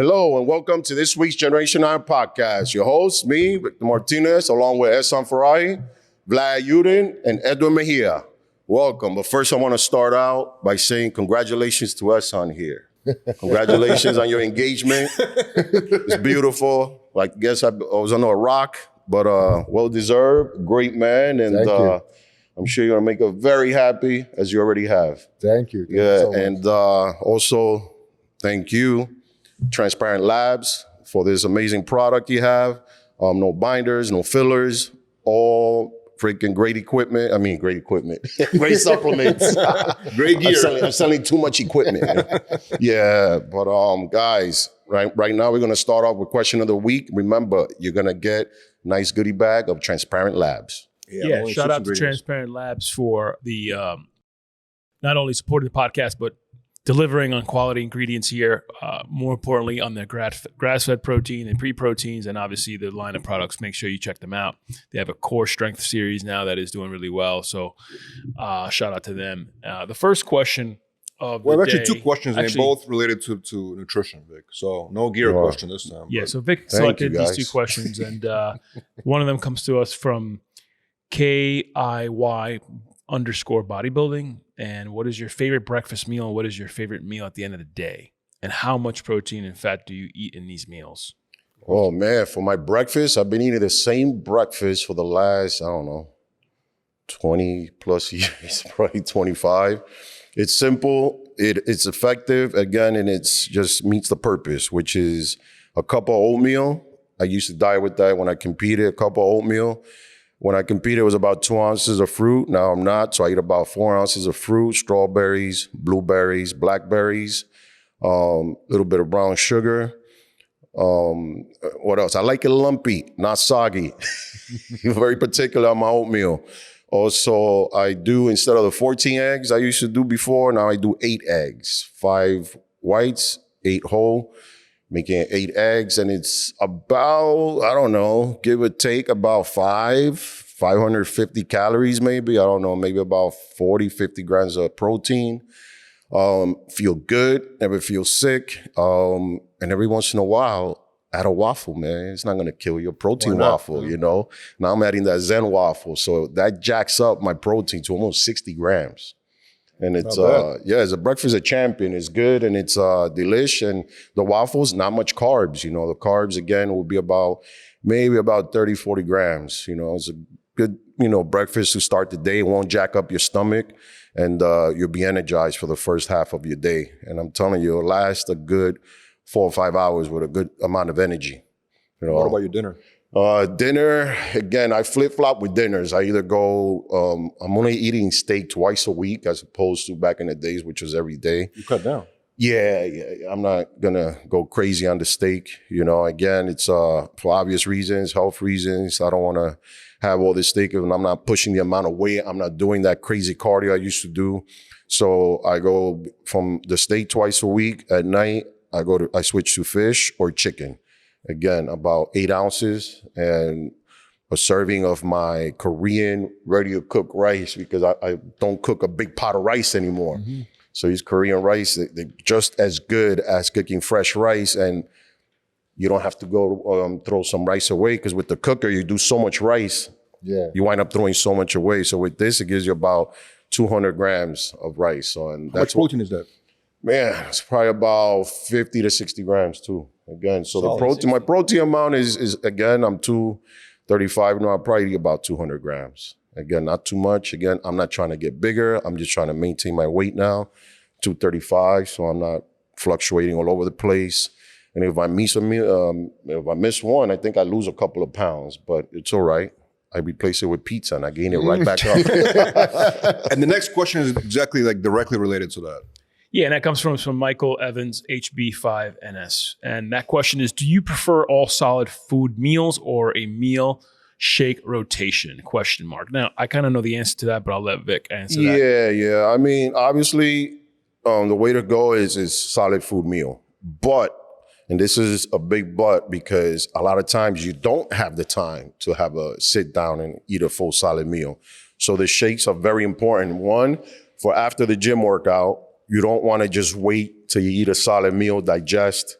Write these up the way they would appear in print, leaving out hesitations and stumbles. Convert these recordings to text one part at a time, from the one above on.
Hello and welcome to this week's Generation 9 podcast. Your host, me, Victor Martinez, along with Esan Ferrari, Vlad Yudin, and Edwin Mejia. Welcome. But first I want to start out by saying congratulations to Esan here. Congratulations on your engagement. It's beautiful. I guess I was under a rock, but well-deserved, great man. And I'm sure you're going to make her very happy, as you already have. Thank you. Thank you so much. And also thank you, Transparent Labs, for this amazing product you have. No binders, no fillers, all freaking great equipment. Great supplements. Great gear. I'm selling too much equipment. Yeah, but guys, right now we're gonna start off with question of the week. Remember, you're gonna get a nice goodie bag of Transparent Labs. Yeah, shout out to Transparent Labs for the not only supporting the podcast, but delivering on quality ingredients here. More importantly, on the grass-fed protein and pre-proteins, and obviously the line of products. Make sure you check them out. They have a core strength series now that is doing really well. So shout out to them. The first question of the day, two questions, and they both related to nutrition, Vic. So no gear question this time. Yeah, so Vic selected these two questions, and one of them comes to us from KIY_bodybuilding. And what is your favorite breakfast meal? And what is your favorite meal at the end of the day? And how much protein and fat do you eat in these meals? Oh man, for my breakfast, I've been eating the same breakfast for the last, 20 plus years, probably 25. It's simple, it's effective, again, and it's just meets the purpose, which is a cup of oatmeal. I used to diet with that when I competed, a cup of oatmeal. When I competed, it was about 2 ounces of fruit. Now I'm not, so I eat about 4 ounces of fruit, strawberries, blueberries, blackberries, little bit of brown sugar. What else? I like it lumpy, not soggy. Very particular on my oatmeal. Also, I do, instead of the 14 eggs I used to do before, now I do 8 eggs. 5 whites, 8 whole. Making 8 eggs, and it's about, give or take about 550 calories maybe. I don't know, maybe about 40, 50 grams of protein. Feel good, never feel sick. And every once in a while, add a waffle, man. It's not gonna kill your protein waffle, you know? Now I'm adding that Zen waffle, so that jacks up my protein to almost 60 grams. And it's, it's a breakfast of champion. It's good and it's delish. And the waffles, not much carbs. You know, the carbs, again, will be maybe about 30, 40 grams. You know, it's a good, breakfast to start the day. It won't jack up your stomach and you'll be energized for the first half of your day. And I'm telling you, it'll last a good 4 or 5 hours with a good amount of energy. You know, what about your dinner? Dinner, again, I flip-flop with dinners. I either go, I'm only eating steak twice a week as opposed to back in the days, which was every day. You cut down. Yeah. I'm not gonna go crazy on the steak. You know, again, it's for obvious reasons, health reasons. I don't wanna have all this steak and I'm not pushing the amount of weight. I'm not doing that crazy cardio I used to do. So I go from the steak twice a week. At night, I switch to fish or chicken. Again, about 8 ounces and a serving of my Korean ready-to-cook rice because I don't cook a big pot of rice anymore. Mm-hmm. So these Korean rice, they're just as good as cooking fresh rice, and you don't have to go throw some rice away because with the cooker, you do so much rice, you wind up throwing so much away. So with this, it gives you about 200 grams of rice. So, and how much protein is that? Man, it's probably about 50 to 60 grams too. Again, so the protein, my protein amount is again, I'm 235. No, I'll probably eat about 200 grams. Again, not too much. Again, I'm not trying to get bigger. I'm just trying to maintain my weight now, 235. So I'm not fluctuating all over the place. And if I miss one, I think I lose a couple of pounds, but it's all right. I replace it with pizza and I gain it right back up. And the next question is exactly directly related to that. Yeah, and that comes from Michael Evans, HB5NS. And that question is, do you prefer all solid food meals or a meal shake rotation? ? Now, I kind of know the answer to that, but I'll let Vic answer that. Yeah. I mean, obviously, the way to go is solid food meal. But, and this is a big but, because a lot of times you don't have the time to have a sit down and eat a full solid meal. So the shakes are very important. One, for after the gym workout, you don't want to just wait till you eat a solid meal, digest,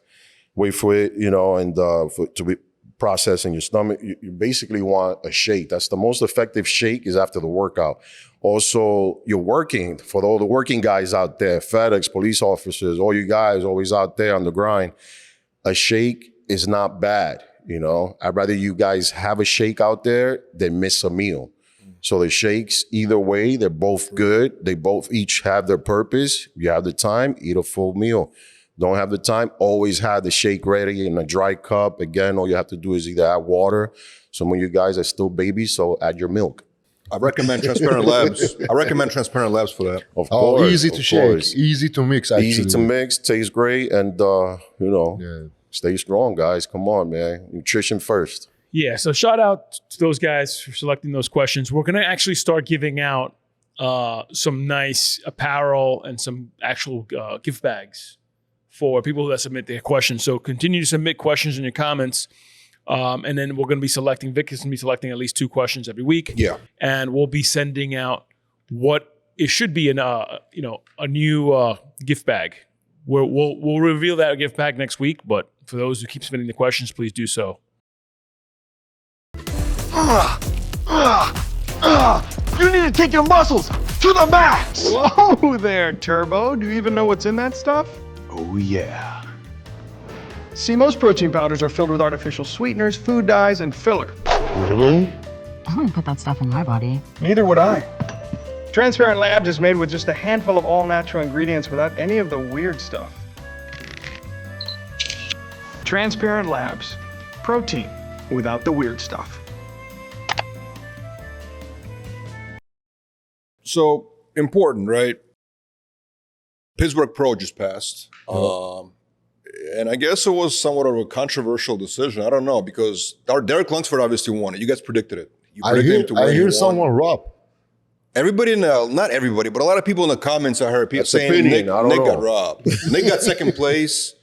wait for it, and to be processed in your stomach. You basically want a shake. That's the most effective shake is after the workout. Also, you're working, for all the working guys out there, FedEx, police officers, all you guys always out there on the grind, a shake is not bad, I'd rather you guys have a shake out there than miss a meal. So the shakes, either way, they're both good. They both each have their purpose. You have the time, eat a full meal. Don't have the time, always have the shake ready in a dry cup. Again, all you have to do is either add water. Some of you guys are still babies, so add your milk. I recommend Transparent Labs. I recommend Transparent Labs for that. Of course. Easy to shake, easy to mix, actually. Easy to mix, tastes great, and, stay strong, guys. Come on, man. Nutrition first. Yeah, so shout out to those guys for selecting those questions. We're going to actually start giving out some nice apparel and some actual gift bags for people that submit their questions. So continue to submit questions in your comments. And then we're going to be selecting, Vic is going to be selecting at least 2 questions every week. Yeah. And we'll be sending out what it should be a new gift bag. We'll reveal that gift bag next week. But for those who keep submitting the questions, please do so. You need to take your muscles to the max! Whoa there, Turbo. Do you even know what's in that stuff? Oh, yeah. See, most protein powders are filled with artificial sweeteners, food dyes, and filler. Really? I wouldn't put that stuff in my body. Neither would I. Transparent Labs is made with just a handful of all-natural ingredients without any of the weird stuff. Transparent Labs. Protein without the weird stuff. So important, right? Pittsburgh Pro just passed. And I guess it was somewhat of a controversial decision. I don't know, because Derek Lunsford obviously won it. You guys predicted it. You predicted him to win. I hear someone rob. Everybody not everybody, but a lot of people in the comments I heard people saying Nick got robbed. Nick got second place.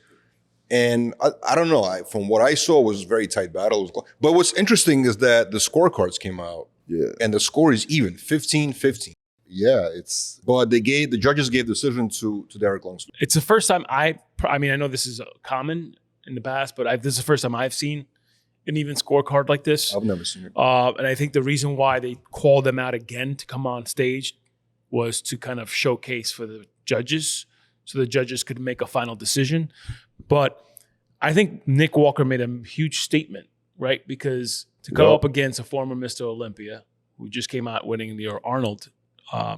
And I don't know. From what I saw, it was a very tight battle. But what's interesting is that the scorecards came out. Yeah. And the score is even, 15-15. Yeah, it's... But the judges gave the decision to Derek Lunsford. I It's the first time I know this is common in the past, but this is the first time I've seen an even scorecard like this. I've never seen it. And I think the reason why they called them out again to come on stage was to kind of showcase for the judges, so the judges could make a final decision. But I think Nick Walker made a huge statement, right? Because to go up against a former Mr. Olympia who just came out winning the Arnold,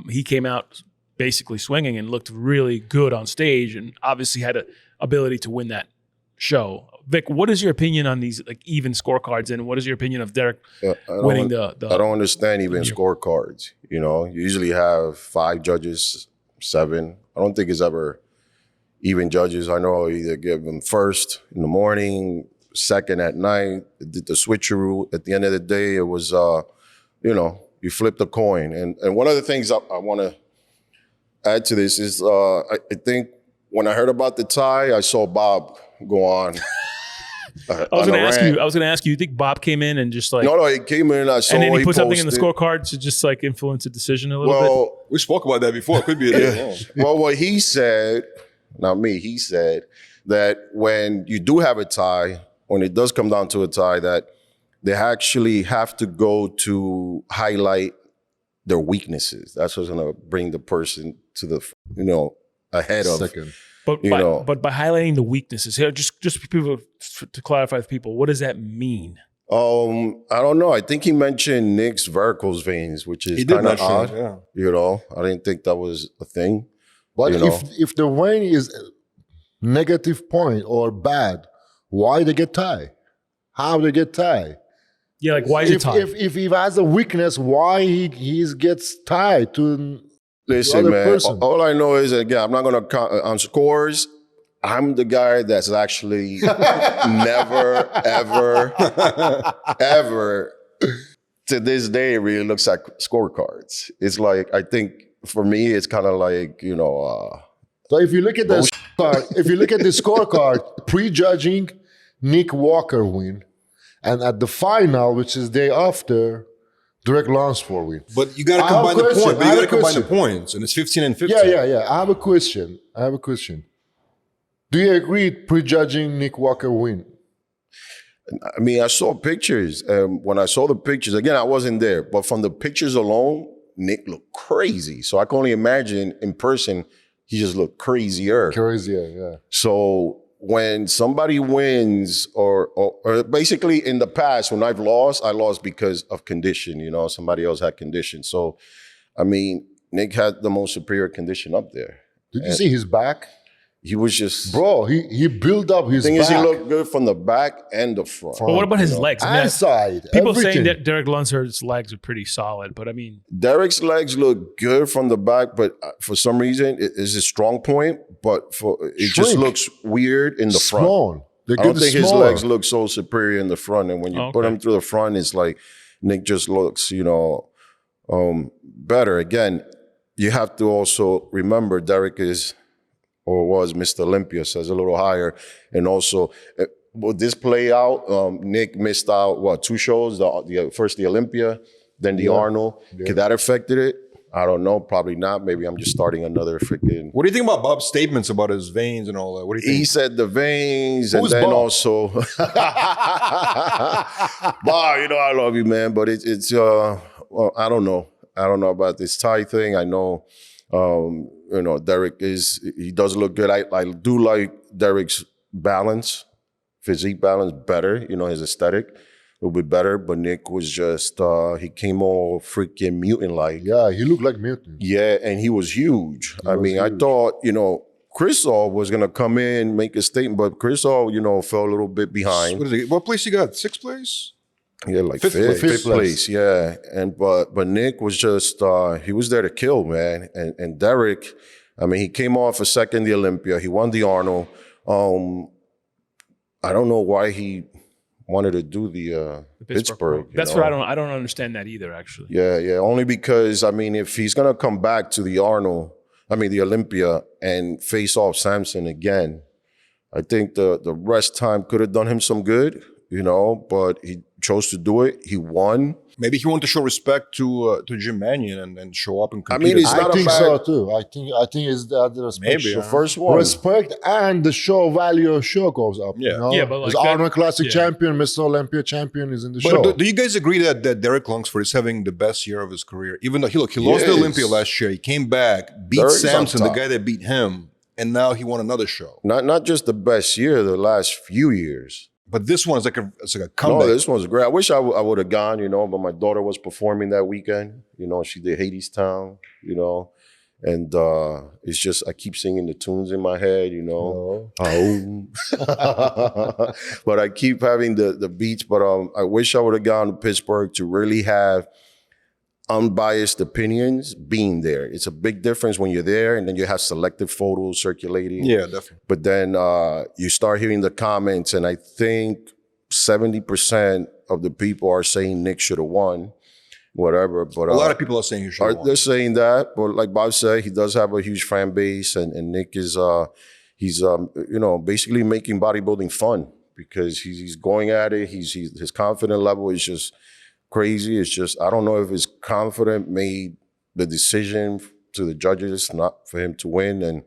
he came out basically swinging and looked really good on stage, and obviously had an ability to win that show. Vic, what is your opinion on these even scorecards, and what is your opinion of Derek winning the? I don't understand even scorecards. You usually have 5 judges, 7. I don't think it's ever even judges. I know I either give them first in the morning, second at night. Did the switcheroo. At the end of the day, it was you flip the coin. And one of the things I want to add to this is I think when I heard about the tie, I saw Bob go on. I was going to ask you. You think Bob came in and just like no, he came in. I saw. And then he put posted something in the scorecard to just like influence a decision a little bit. Well, We spoke about that before. It could be a well, what he said, not me. He said that when you do have a tie, when it does come down to a tie, that they actually have to go to highlight their weaknesses. That's what's going to bring the person to the ahead of second. But by highlighting the weaknesses here, just people to clarify for people, what does that mean? I don't know. I think he mentioned Nick's varicose veins, which is kind of odd. Yeah. I didn't think that was a thing. But if the vein is negative point or bad, why they get tied? How they get tied? Yeah, like why is it tied? If he has a weakness, why he gets tied to Listen, the other man, person? all I know is, again, I'm not going to count on scores. I'm the guy that's actually never, ever, ever to this day really looks at scorecards. It's like, I think for me, it's kind of like, So if you look at the scorecard, pre-judging, Nick Walker win. And at the final, which is day after, Derek Lunsford win. But you got to combine the points. But you got to combine the points, and it's 15 and 15. Yeah. I have a question. Do you agree prejudging Nick Walker win? I mean, I saw pictures. When I saw the pictures, again, I wasn't there, but from the pictures alone, Nick looked crazy. So I can only imagine in person, he just looked crazier. Crazier, yeah. So when somebody wins, or basically in the past, when I've lost, I lost because of condition. You know, somebody else had condition. So, I mean, Nick had the most superior condition up there. Did you see his back? He was just... Bro, he built up his back. The thing is, he looked good from the back and the front. But what about his legs? And side. People everything. saying that Derek Lunsford's legs are pretty solid, but I mean... Derek's legs look good from the back, but for some reason, it is a strong point, but it just looks weird in the front. Small. I don't think his legs look so superior in the front, and when you put him through the front, it's like Nick just looks, you know, better. Again, you have to also remember Derek is... or was Mr. Olympia, so it's a little higher. And also, will this play out? Nick missed out, 2 shows? First the Olympia, then the Arnold. Yeah. Could that have affected it? I don't know, probably not. Maybe I'm just starting another freaking... What do you think about Bob's statements about his veins and all that? What do you think? He said the veins, and then also... Bob, you know I love you, man, but it's well, I don't know. I don't know about this Thai thing. I know... you know, Derek he does look good. I do like Derek's balance, physique balance better, you know, his aesthetic a little bit better, but Nick was just, he came all freaking mutant-like. Yeah, he looked like mutant. Yeah, and he was huge. I thought, you know, Chris was going to come in, make a statement, but Chris you know, fell a little bit behind. What is it? What place you got? 6th place? Yeah, like fifth place. Yeah. And but Nick was just he was there to kill, man. And Derek, I mean, he came off a second the Olympia. He won the Arnold. I don't know why he wanted to do the Pittsburgh. That's what I don't understand that either, actually. Yeah. Only because, I mean, if he's gonna come back to the the Olympia and face off Samson again, I think the rest time could have done him some good, you know, but he chose to do it. He won. Maybe he wanted to show respect to Jim Mannion and show up and compete. I mean, it's not I think so too. I think it's the respect. Maybe the first one. Respect and the show value of show goes up. Yeah, you know? Yeah, but like Arnold Classic champion, Mr. Olympia champion is in the show. But do you guys agree that Derek Lunsford is having the best year of his career? Even though he lost the Olympia last year, he came back, beat Derek's Samson, the guy that beat him, and now he won another show. Not just the best year, the last few years. But this one's like a comeback. No, this one's great. I wish I would have gone, you know, but my daughter was performing that weekend. You know, she did Hadestown, you know, and it's just, I keep singing the tunes in my head, you know. But I keep having the beats, but I wish I would have gone to Pittsburgh to really have unbiased opinions being there. It's a big difference when you're there and then you have selective photos circulating. Yeah, definitely. But then you start hearing the comments, and I think 70% of the people are saying Nick should have won, whatever. But a lot of people are saying he should have won. They're saying that, but like Bob said, he does have a huge fan base, and Nick is he's you know, basically making bodybuilding fun because he's going at it. His confidence level is just crazy. It's just, I don't know if his confidence made the decision to the judges not for him to win, and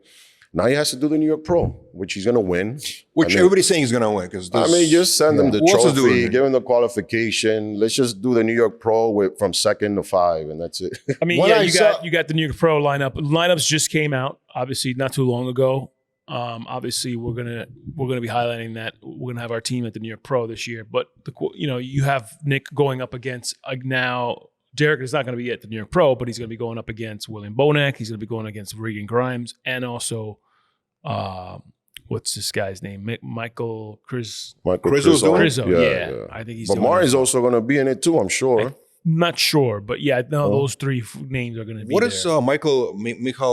now he has to do the New York Pro, which he's gonna win. Which everybody's saying he's gonna win. I mean, just send him the trophy, give him the qualification. Let's just do the New York Pro from 2nd to 5, and that's it. I mean, you got the New York Pro lineup. Lineups just came out, obviously not too long ago. Obviously, we're gonna be highlighting that. We're gonna have our team at the New York Pro this year. But you have Nick going up against now. Derek is not going to be at the New York Pro, but he's going to be going up against William Bonac. He's going to be going against Regan Grimes, and also what's this guy's name? Michael Crizzo. Yeah, I think he's. But Mari's also going to be in it too, I'm sure. I'm not sure, but yeah, no, those 3 names are going to be. What is Michael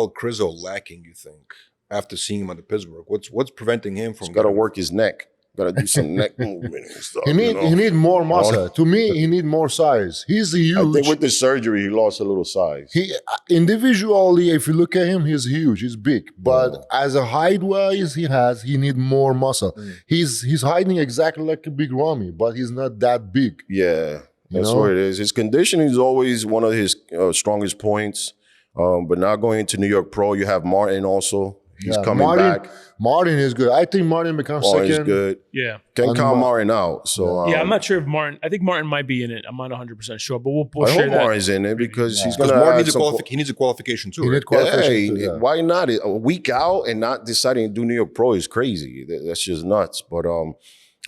Crizzo lacking, you think? After seeing him at the Pittsburgh, what's preventing him from? He's got to work his neck. Got to do some neck movement and stuff. He need more muscle. To me, he need more size. He's huge. I think with the surgery, he lost a little size. He individually, if you look at him, he's huge. He's big, but as a height wise, he need more muscle. He's hiding exactly like a big Ramy, but he's not that big. Yeah, that's what it is. His conditioning is always one of his strongest points. But now going into New York Pro, you have Martin also. He's coming back. Martin is good. I think Martin becomes Martin's second. good. Yeah. Can't count Martin out. So I'm not sure if Martin. I think Martin might be in it. I'm not 100% sure, but we'll I share hope that. Martin's in it because he's going Because to Martin he needs a qualification too. He Right? need qualification Yeah, too, why not? A week out and not deciding to do New York Pro is crazy. That's just nuts. But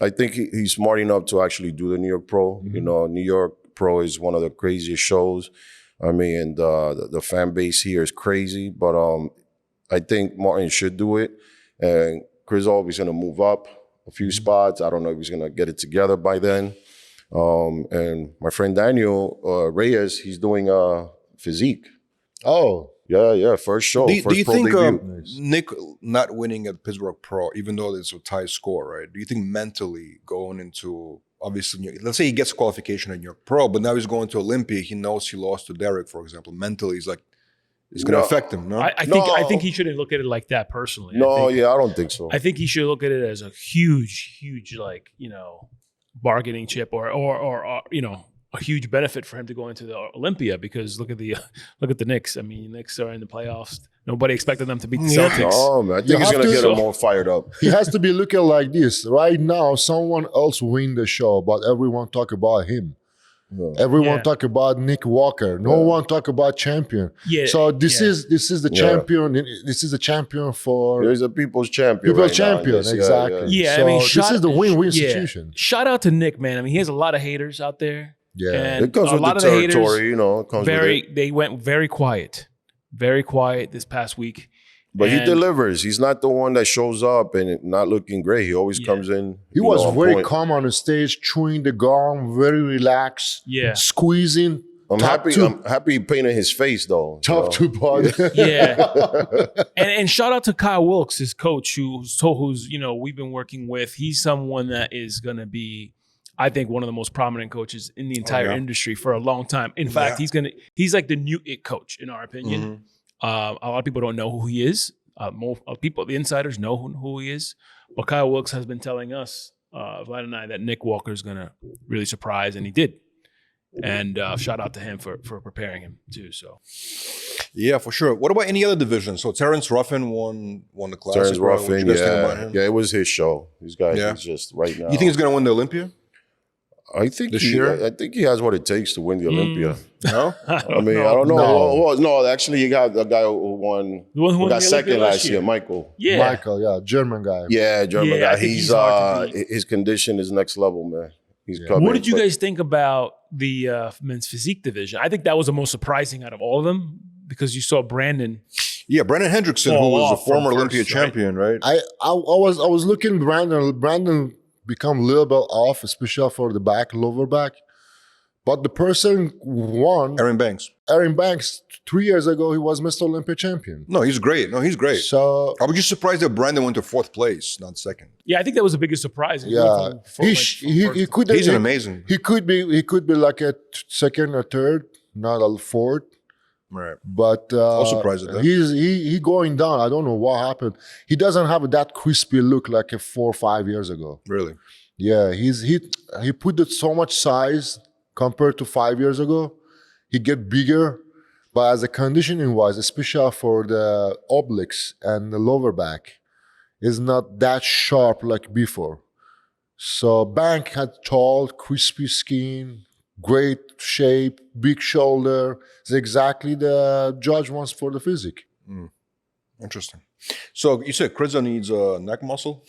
I think he's smart enough to actually do the New York Pro. You know, New York Pro is one of the craziest shows. I mean, and the fan base here is crazy. But I think Martin should do it. And Chris always going to move up a few spots. I don't know if he's going to get it together by then. And my friend Daniel Reyes, he's doing physique. Oh, Yeah, first show. Do you first pro think debut. Nick not winning at Pittsburgh Pro, even though it's a tie score, right? Do you think mentally going into, obviously, let's say he gets qualification in New York Pro, but now he's going to Olympia, he knows he lost to Derek, for example. Mentally, he's like, it's going to affect him, no? I think he shouldn't look at it like that personally. I don't think so. I think he should look at it as a huge, like, bargaining chip or a huge benefit for him to go into the Olympia, because look at the Knicks. I mean, Knicks are in the playoffs. Nobody expected them to beat the Celtics. Oh man, I think he's going to get him more fired up. he has to be looking like this. Right now, someone else win the show, but everyone talk about him. Everyone talk about Nick Walker. No one talk about champion. Yeah. So this is the champion. This is the champion for There's a people's champion. people's right now. champion. Exactly. Yeah, So I mean, this is the win-win situation. Shout out to Nick, man. I mean, he has a lot of haters out there. Yeah. And It comes a with lot the of the haters, territory, it comes with it. they went very quiet this past week. But he And- delivers. He's not the one that shows up and not looking great. He always comes in. He was on very point. calm on the stage, chewing the gum, very relaxed, squeezing. I'm happy he painted his face though. Top to bottom. Yeah. and shout out to Kyle Wilkes, his coach, who's we've been working with. He's someone that is going to be, I think, one of the most prominent coaches in the entire industry for a long time. In fact, he's like the new it coach in our opinion. A lot of people don't know who he is. More people, the insiders, know who he is. But Kyle Wilkes has been telling us, Vlad and I, that Nick Walker is going to really surprise, and he did. And shout out to him for preparing him too. So, yeah, for sure. What about any other division? So Terrence Ruffin won the classic. Terrence Ruffin, What you guys think about him? it was his show. These guys is just right now. You think he's going to win the Olympia? I think this year? I think he has what it takes to win the Olympia. No, I don't know. No, actually, you got a guy who won. Who got second last year, Michael. Yeah, Michael, German guy. Yeah, German guy. I think He's hard to beat. his condition is next level, man. He's coming. What did you guys think about the men's physique division? I think that was the most surprising out of all of them, because you saw Brandon. Yeah, Brandon Hendrickson, who was a former Olympia champion, right? I was looking Brandon become a little bit off, especially for the lower back. But the person won. Aaron Banks. 3 years ago, he was Mr. Olympia champion. No, he's great. So I was just surprised that Brandon went to fourth place, not second. Yeah, I think that was the biggest surprise. Yeah, he could. He's amazing. He could be like a second or third, not a fourth. Right. But I was surprised at that. He going down. I don't know what happened. He doesn't have that crispy look like 4 or 5 years ago. Really? Yeah, he put so much size compared to 5 years ago. He get bigger, but as a conditioning wise, especially for the obliques and the lower back, is not that sharp like before. So Bank had tall, crispy skin, great shape, big shoulder. It's exactly the judge wants for the physique. Interesting. So you said Krizza needs a neck muscle?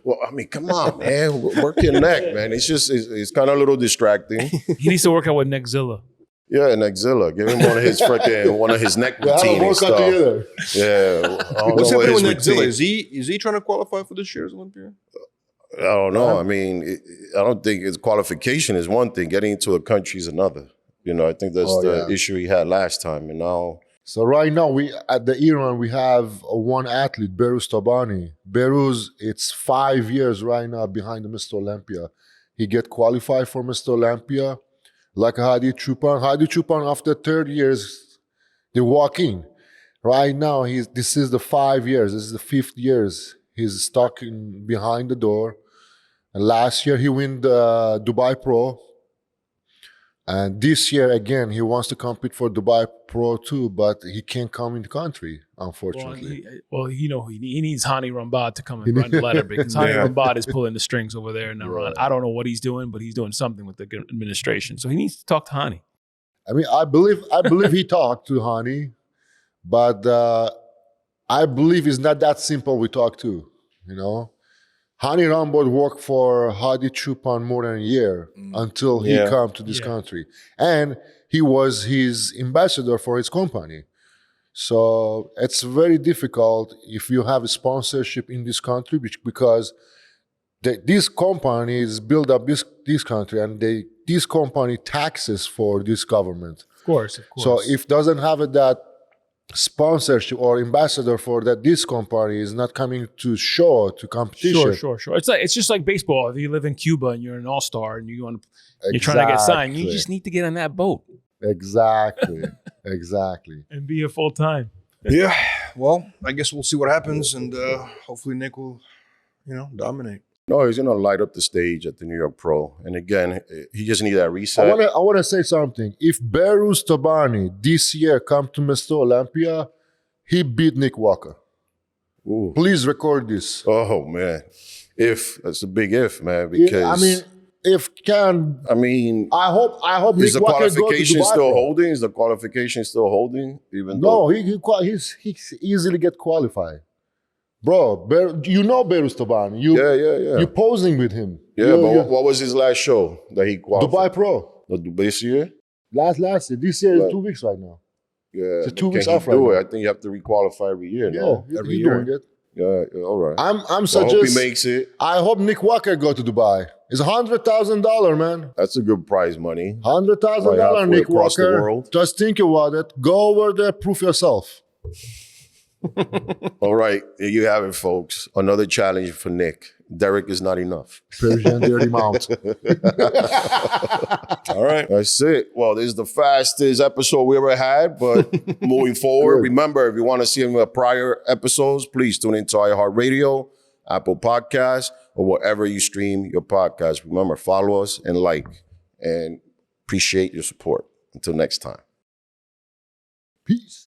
Well, I mean, come on, man. Work your neck, man. It's kind of a little distracting. He needs to work out with Neckzilla. Yeah, Neckzilla. Give him one of his neck routine and stuff. Together. Yeah. What's happening with Neckzilla? Is he trying to qualify for this year's Olympia? I don't know. I mean, I don't think his qualification is one thing. Getting into a country is another. I think that's the issue he had last time. And now... So right now, at the Iran, we have one athlete, Beruz Tabani. Beruz, it's 5 years right now behind the Mr. Olympia. He get qualified for Mr. Olympia, like Hadi Chupan. Hadi Chupan, after 3rd years, they walk in. Right now, this is the 5 years. This is the 5th years. He's stuck behind the door. And last year, he won the Dubai Pro. And this year, again, he wants to compete for Dubai Pro too, but he can't come in the country, unfortunately. He needs Hani Rambad to come and run the letter because Hani Rambad is pulling the strings over there in Iran. I don't know what he's doing, but he's doing something with the administration. So he needs to talk to Hani. I mean, I believe he talked to Hani, but I believe it's not that simple we talk to, you know? Hani Rambod worked for Hadi Chupan more than a year until he came to this country. And he was his ambassador for his company. So it's very difficult if you have a sponsorship in this country because these companies build up this country and this company taxes for this government. Of course. So if doesn't have that sponsorship or ambassador for that, this company is not coming to competition. Sure. It's just like baseball. If you live in Cuba and you're an all-star and you're trying to get signed, you just need to get on that boat. Exactly. And be a full-time. Yeah. Well, I guess we'll see what happens, and hopefully Nick will, dominate. No, he's gonna light up the stage at the New York Pro, and again, he just needs that reset. I want to say something. If Behruz Tabani this year come to Mr. Olympia, he beat Nick Walker. Ooh. Please record this. Oh man, that's a big if, man. Because I hope is Nick the Walker go to qualification Dubai still Pro. holding? Is the qualification still holding? Even No, though he easily get qualified. Bro, you know Behruz Tabani. Yeah. You're posing with him. Yeah, what was his last show that he qualified? Dubai Pro. This year? Last year. This year is 2 weeks right now. Yeah. It's 2 weeks Can off he right do now. it? I think you have to requalify every year, no? Every year. Doing it. Yeah, all right. I'm I hope suggesting. he makes it. I hope Nick Walker go to Dubai. It's $100,000, man. That's a good prize money. $100,000, halfway Nick across the Walker. world. Just think about it. Go over there, prove yourself. All right, there you have it, folks. Another challenge for Nick. Derek is not enough. Persian dirty mount. All right. That's it. Well, this is the fastest episode we ever had, but moving forward, remember, if you want to see any prior episodes, please tune into iHeartRadio, Apple Podcasts, or wherever you stream your podcast. Remember, follow us and like, and appreciate your support. Until next time. Peace.